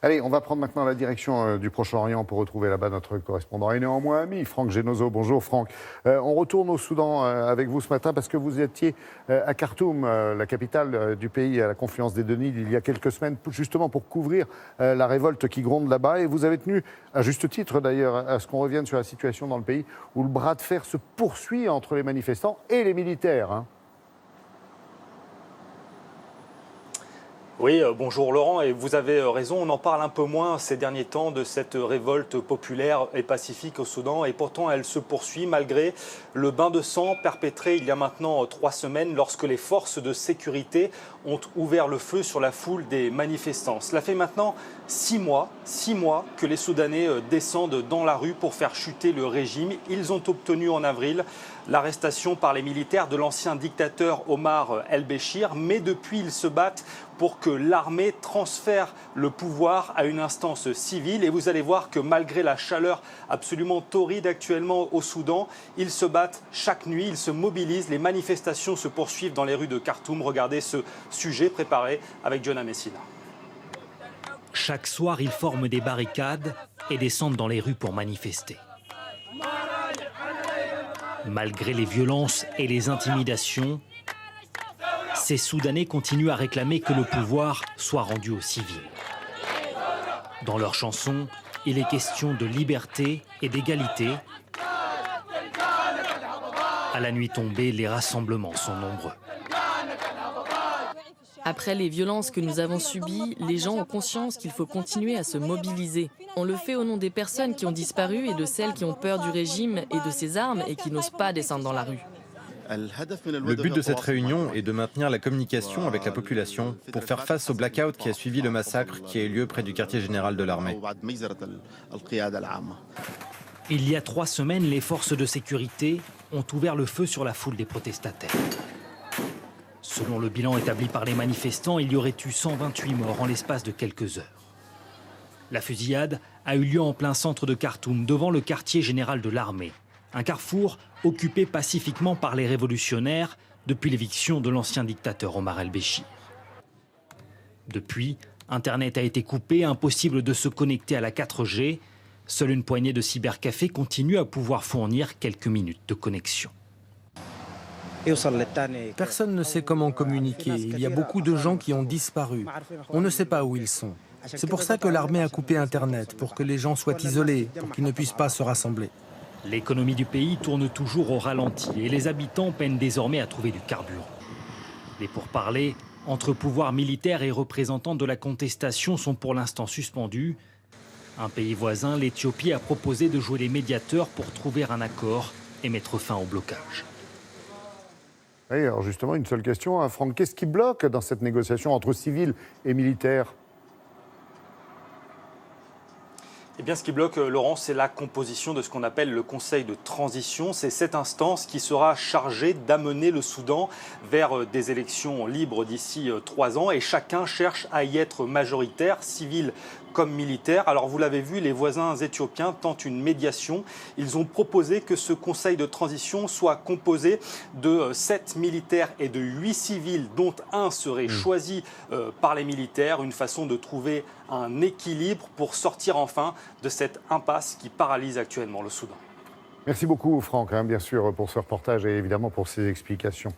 Allez, on va prendre maintenant la direction du Proche-Orient pour retrouver là-bas notre correspondant et néanmoins ami, Franck Genozo. Bonjour Franck. On retourne au Soudan avec vous ce matin parce que vous étiez à Khartoum, la capitale du pays, à la confluence des deux Nils, il y a quelques semaines, justement pour couvrir la révolte qui gronde là-bas. Et vous avez tenu, à juste titre d'ailleurs, à ce qu'on revienne sur la situation dans le pays où le bras de fer se poursuit entre les manifestants et les militaires. Oui, bonjour Laurent, et vous avez raison, on en parle un peu moins ces derniers temps de cette révolte populaire et pacifique au Soudan, et pourtant elle se poursuit malgré le bain de sang perpétré il y a maintenant 3 semaines lorsque les forces de sécurité ont ouvert le feu sur la foule des manifestants. Cela fait maintenant 6 mois que les Soudanais descendent dans la rue pour faire chuter le régime. Ils ont obtenu en avril l'arrestation par les militaires de l'ancien dictateur Omar el-Béchir, mais depuis ils se battent pour que l'armée transfère le pouvoir à une instance civile. Et vous allez voir que malgré la chaleur absolument torride actuellement au Soudan, ils se battent chaque nuit, ils se mobilisent. Les manifestations se poursuivent dans les rues de Khartoum. Regardez ce sujet préparé avec Jonah Messina. Chaque soir, ils forment des barricades et descendent dans les rues pour manifester. Malgré les violences et les intimidations, ces Soudanais continuent à réclamer que le pouvoir soit rendu aux civils. Dans leurs chansons, il est question de liberté et d'égalité. À la nuit tombée, les rassemblements sont nombreux. Après les violences que nous avons subies, les gens ont conscience qu'il faut continuer à se mobiliser. On le fait au nom des personnes qui ont disparu et de celles qui ont peur du régime et de ses armes et qui n'osent pas descendre dans la rue. Le but de cette réunion est de maintenir la communication avec la population pour faire face au blackout qui a suivi le massacre qui a eu lieu près du quartier général de l'armée. Il y a 3 semaines, les forces de sécurité ont ouvert le feu sur la foule des protestataires. Selon le bilan établi par les manifestants, il y aurait eu 128 morts en l'espace de quelques heures. La fusillade a eu lieu en plein centre de Khartoum, devant le quartier général de l'armée. Un carrefour occupé pacifiquement par les révolutionnaires depuis l'éviction de l'ancien dictateur Omar el-Béchir. Depuis, Internet a été coupé, impossible de se connecter à la 4G. Seule une poignée de cybercafés continue à pouvoir fournir quelques minutes de connexion. Personne ne sait comment communiquer. Il y a beaucoup de gens qui ont disparu. On ne sait pas où ils sont. C'est pour ça que l'armée a coupé Internet, pour que les gens soient isolés, pour qu'ils ne puissent pas se rassembler. L'économie du pays tourne toujours au ralenti et les habitants peinent désormais à trouver du carburant. Les pourparlers entre pouvoir militaire et représentants de la contestation sont pour l'instant suspendus. Un pays voisin, l'Éthiopie, a proposé de jouer les médiateurs pour trouver un accord et mettre fin au blocage. Oui, alors justement, une seule question, Franck. Qu'est-ce qui bloque dans cette négociation entre civils et militaires ? Eh bien, ce qui bloque, Laurent, c'est la composition de ce qu'on appelle le Conseil de transition. C'est cette instance qui sera chargée d'amener le Soudan vers des élections libres d'ici 3 ans. Et chacun cherche à y être majoritaire, civil comme militaire. Alors, vous l'avez vu, les voisins éthiopiens tentent une médiation. Ils ont proposé que ce Conseil de transition soit composé de 7 militaires et de 8 civils, dont un serait choisi par les militaires. Une façon de trouver un équilibre pour sortir enfin de cette impasse qui paralyse actuellement le Soudan. Merci beaucoup Franck, bien sûr, pour ce reportage et évidemment pour ces explications.